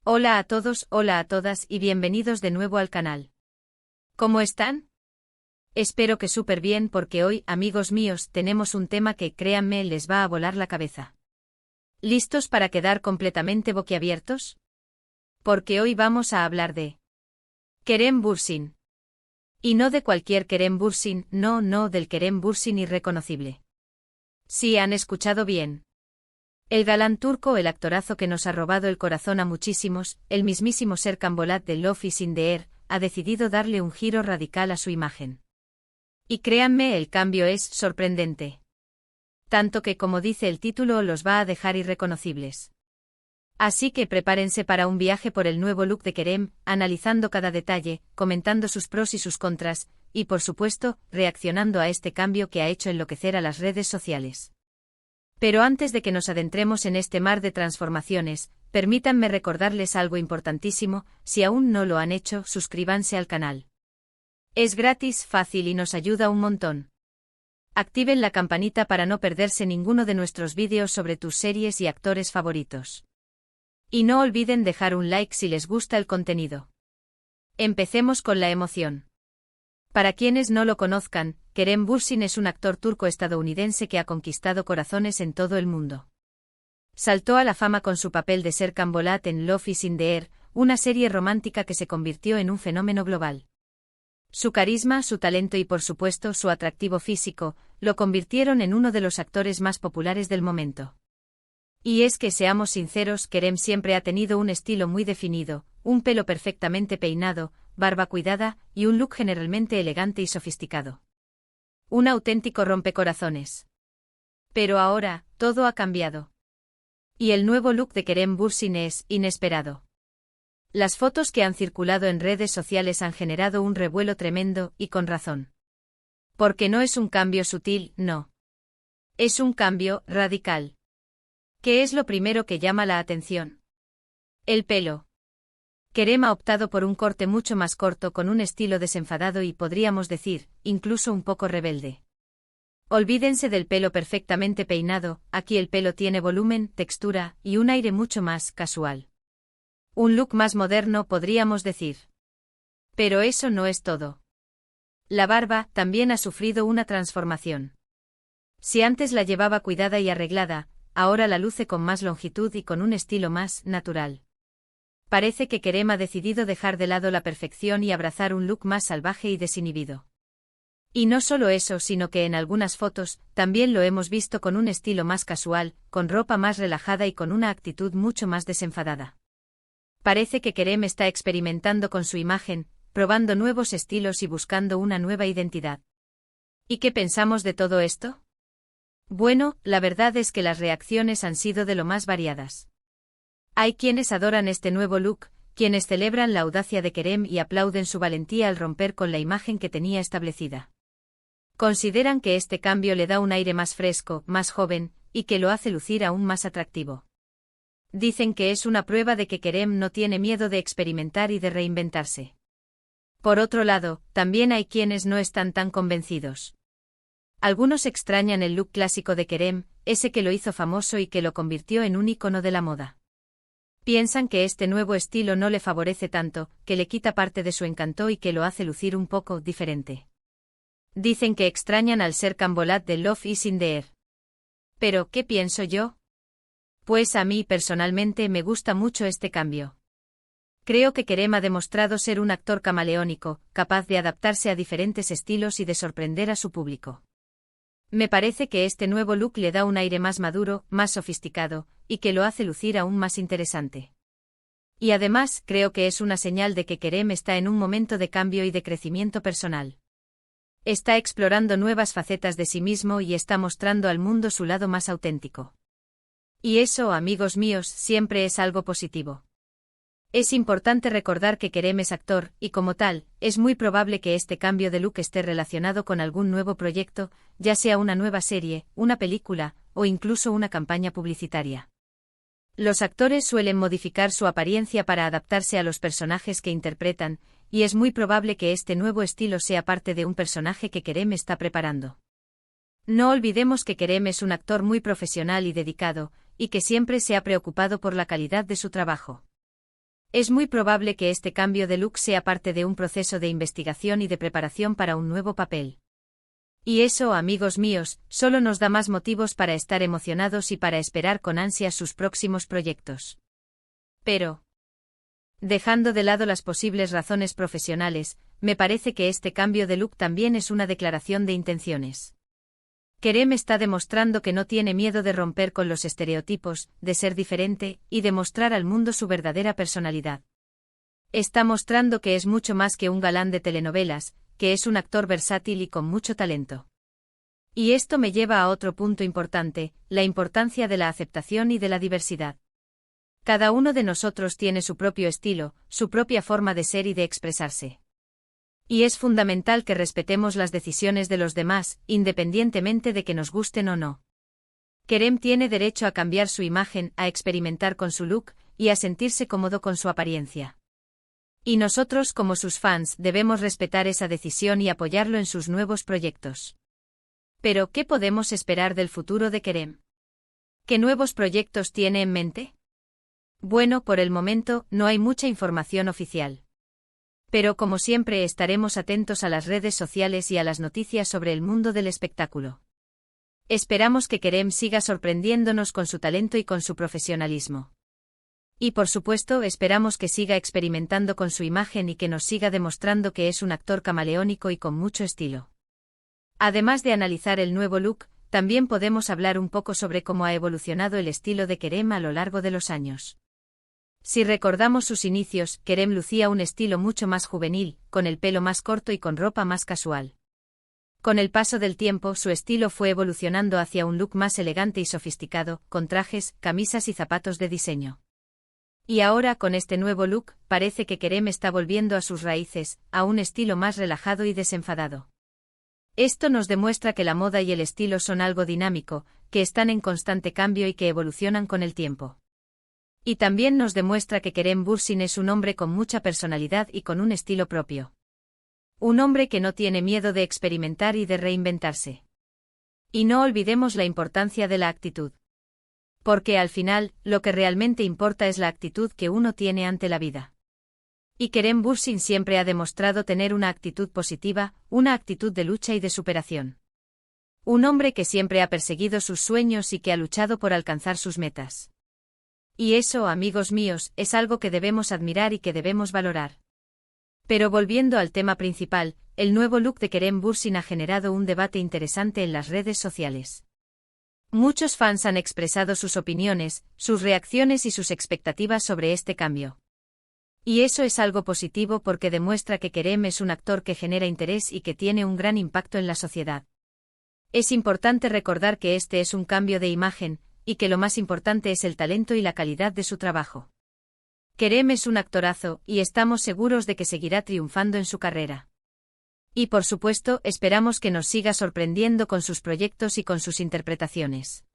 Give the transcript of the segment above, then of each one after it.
Hola a todos, hola a todas y bienvenidos de nuevo al canal. ¿Cómo están? Espero que súper bien porque hoy, amigos míos, tenemos un tema que, créanme, les va a volar la cabeza. ¿Listos para quedar completamente boquiabiertos? Porque hoy vamos a hablar de Kerem Bürsin. Y no de cualquier Kerem Bürsin, no del Kerem Bürsin irreconocible. Sí, han escuchado bien. El galán turco, el actorazo que nos ha robado el corazón a muchísimos, el mismísimo Serkan Bolat de Love is in the Air, ha decidido darle un giro radical a su imagen. Y créanme, el cambio es sorprendente. Tanto que, como dice el título, los va a dejar irreconocibles. Así que prepárense para un viaje por el nuevo look de Kerem, analizando cada detalle, comentando sus pros y sus contras, y por supuesto, reaccionando a este cambio que ha hecho enloquecer a las redes sociales. Pero antes de que nos adentremos en este mar de transformaciones, permítanme recordarles algo importantísimo: si aún no lo han hecho, suscríbanse al canal. Es gratis, fácil y nos ayuda un montón. Activen la campanita para no perderse ninguno de nuestros vídeos sobre tus series y actores favoritos. Y no olviden dejar un like si les gusta el contenido. Empecemos con la emoción. Para quienes no lo conozcan, Kerem Bürsin es un actor turco-estadounidense que ha conquistado corazones en todo el mundo. Saltó a la fama con su papel de Serkan Bolat en Love is in the Air, una serie romántica que se convirtió en un fenómeno global. Su carisma, su talento y por supuesto su atractivo físico, lo convirtieron en uno de los actores más populares del momento. Y es que seamos sinceros, Kerem siempre ha tenido un estilo muy definido, un pelo perfectamente peinado, barba cuidada, y un look generalmente elegante y sofisticado. Un auténtico rompecorazones. Pero ahora, todo ha cambiado. Y el nuevo look de Kerem Bürsin es inesperado. Las fotos que han circulado en redes sociales han generado un revuelo tremendo, y con razón. Porque no es un cambio sutil, no. Es un cambio radical. ¿Qué es lo primero que llama la atención? El pelo. Kerem ha optado por un corte mucho más corto con un estilo desenfadado y, podríamos decir, incluso un poco rebelde. Olvídense del pelo perfectamente peinado, aquí el pelo tiene volumen, textura y un aire mucho más casual. Un look más moderno, podríamos decir. Pero eso no es todo. La barba también ha sufrido una transformación. Si antes la llevaba cuidada y arreglada, ahora la luce con más longitud y con un estilo más natural. Parece que Kerem ha decidido dejar de lado la perfección y abrazar un look más salvaje y desinhibido. Y no solo eso, sino que en algunas fotos, también lo hemos visto con un estilo más casual, con ropa más relajada y con una actitud mucho más desenfadada. Parece que Kerem está experimentando con su imagen, probando nuevos estilos y buscando una nueva identidad. ¿Y qué pensamos de todo esto? Bueno, la verdad es que las reacciones han sido de lo más variadas. Hay quienes adoran este nuevo look, quienes celebran la audacia de Kerem y aplauden su valentía al romper con la imagen que tenía establecida. Consideran que este cambio le da un aire más fresco, más joven, y que lo hace lucir aún más atractivo. Dicen que es una prueba de que Kerem no tiene miedo de experimentar y de reinventarse. Por otro lado, también hay quienes no están tan convencidos. Algunos extrañan el look clásico de Kerem, ese que lo hizo famoso y que lo convirtió en un ícono de la moda. Piensan que este nuevo estilo no le favorece tanto, que le quita parte de su encanto y que lo hace lucir un poco diferente. Dicen que extrañan al Serkan Bolat de Love is in the Air. ¿Pero qué pienso yo? Pues a mí personalmente me gusta mucho este cambio. Creo que Kerem ha demostrado ser un actor camaleónico, capaz de adaptarse a diferentes estilos y de sorprender a su público. Me parece que este nuevo look le da un aire más maduro, más sofisticado, y que lo hace lucir aún más interesante. Y además, creo que es una señal de que Kerem está en un momento de cambio y de crecimiento personal. Está explorando nuevas facetas de sí mismo y está mostrando al mundo su lado más auténtico. Y eso, amigos míos, siempre es algo positivo. Es importante recordar que Kerem es actor, y como tal, es muy probable que este cambio de look esté relacionado con algún nuevo proyecto, ya sea una nueva serie, una película, o incluso una campaña publicitaria. Los actores suelen modificar su apariencia para adaptarse a los personajes que interpretan, y es muy probable que este nuevo estilo sea parte de un personaje que Kerem está preparando. No olvidemos que Kerem es un actor muy profesional y dedicado, y que siempre se ha preocupado por la calidad de su trabajo. Es muy probable que este cambio de look sea parte de un proceso de investigación y de preparación para un nuevo papel. Y eso, amigos míos, solo nos da más motivos para estar emocionados y para esperar con ansia sus próximos proyectos. Pero, dejando de lado las posibles razones profesionales, me parece que este cambio de look también es una declaración de intenciones. Kerem está demostrando que no tiene miedo de romper con los estereotipos, de ser diferente, y de mostrar al mundo su verdadera personalidad. Está mostrando que es mucho más que un galán de telenovelas, que es un actor versátil y con mucho talento. Y esto me lleva a otro punto importante, la importancia de la aceptación y de la diversidad. Cada uno de nosotros tiene su propio estilo, su propia forma de ser y de expresarse. Y es fundamental que respetemos las decisiones de los demás, independientemente de que nos gusten o no. Kerem tiene derecho a cambiar su imagen, a experimentar con su look, y a sentirse cómodo con su apariencia. Y nosotros, como sus fans, debemos respetar esa decisión y apoyarlo en sus nuevos proyectos. Pero, ¿qué podemos esperar del futuro de Kerem? ¿Qué nuevos proyectos tiene en mente? Bueno, por el momento, no hay mucha información oficial. Pero como siempre estaremos atentos a las redes sociales y a las noticias sobre el mundo del espectáculo. Esperamos que Kerem siga sorprendiéndonos con su talento y con su profesionalismo. Y por supuesto esperamos que siga experimentando con su imagen y que nos siga demostrando que es un actor camaleónico y con mucho estilo. Además de analizar el nuevo look, también podemos hablar un poco sobre cómo ha evolucionado el estilo de Kerem a lo largo de los años. Si recordamos sus inicios, Kerem lucía un estilo mucho más juvenil, con el pelo más corto y con ropa más casual. Con el paso del tiempo, su estilo fue evolucionando hacia un look más elegante y sofisticado, con trajes, camisas y zapatos de diseño. Y ahora, con este nuevo look, parece que Kerem está volviendo a sus raíces, a un estilo más relajado y desenfadado. Esto nos demuestra que la moda y el estilo son algo dinámico, que están en constante cambio y que evolucionan con el tiempo. Y también nos demuestra que Kerem Bürsin es un hombre con mucha personalidad y con un estilo propio. Un hombre que no tiene miedo de experimentar y de reinventarse. Y no olvidemos la importancia de la actitud. Porque al final, lo que realmente importa es la actitud que uno tiene ante la vida. Y Kerem Bürsin siempre ha demostrado tener una actitud positiva, una actitud de lucha y de superación. Un hombre que siempre ha perseguido sus sueños y que ha luchado por alcanzar sus metas. Y eso, amigos míos, es algo que debemos admirar y que debemos valorar. Pero volviendo al tema principal, el nuevo look de Kerem Bürsin ha generado un debate interesante en las redes sociales. Muchos fans han expresado sus opiniones, sus reacciones y sus expectativas sobre este cambio. Y eso es algo positivo porque demuestra que Kerem es un actor que genera interés y que tiene un gran impacto en la sociedad. Es importante recordar que este es un cambio de imagen, y que lo más importante es el talento y la calidad de su trabajo. Kerem es un actorazo, y estamos seguros de que seguirá triunfando en su carrera. Y por supuesto, esperamos que nos siga sorprendiendo con sus proyectos y con sus interpretaciones.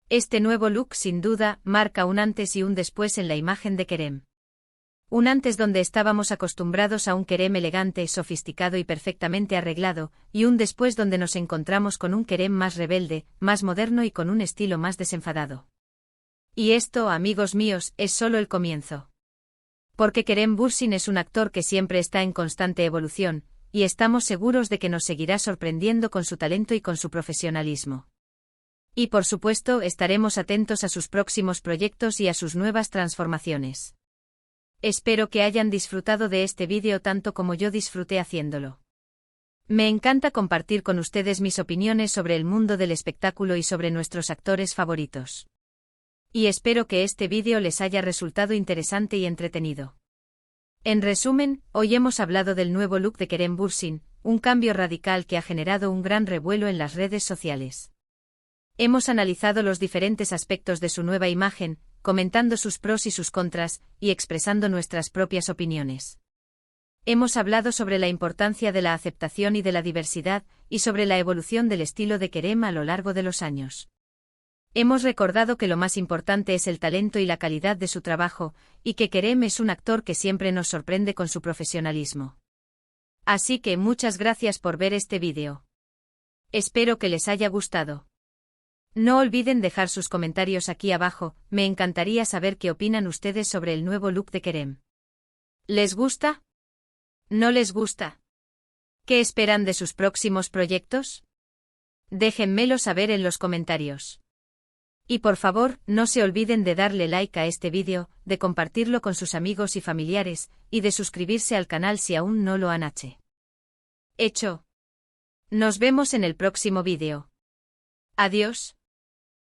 Este nuevo look, sin duda, marca un antes y un después en la imagen de Kerem. Un antes donde estábamos acostumbrados a un Kerem elegante, sofisticado y perfectamente arreglado, y un después donde nos encontramos con un Kerem más rebelde, más moderno y con un estilo más desenfadado. Y esto, amigos míos, es solo el comienzo. Porque Kerem Bürsin es un actor que siempre está en constante evolución, y estamos seguros de que nos seguirá sorprendiendo con su talento y con su profesionalismo. Y por supuesto, estaremos atentos a sus próximos proyectos y a sus nuevas transformaciones. Espero que hayan disfrutado de este vídeo tanto como yo disfruté haciéndolo. Me encanta compartir con ustedes mis opiniones sobre el mundo del espectáculo y sobre nuestros actores favoritos. Y espero que este vídeo les haya resultado interesante y entretenido. En resumen, hoy hemos hablado del nuevo look de Kerem Bürsin, un cambio radical que ha generado un gran revuelo en las redes sociales. Hemos analizado los diferentes aspectos de su nueva imagen, comentando sus pros y sus contras, y expresando nuestras propias opiniones. Hemos hablado sobre la importancia de la aceptación y de la diversidad, y sobre la evolución del estilo de Kerem a lo largo de los años. Hemos recordado que lo más importante es el talento y la calidad de su trabajo, y que Kerem es un actor que siempre nos sorprende con su profesionalismo. Así que muchas gracias por ver este vídeo. Espero que les haya gustado. No olviden dejar sus comentarios aquí abajo, me encantaría saber qué opinan ustedes sobre el nuevo look de Kerem. ¿Les gusta? ¿No les gusta? ¿Qué esperan de sus próximos proyectos? Déjenmelo saber en los comentarios. Y por favor, no se olviden de darle like a este vídeo, de compartirlo con sus amigos y familiares, y de suscribirse al canal si aún no lo han hecho. Nos vemos en el próximo vídeo. Adiós.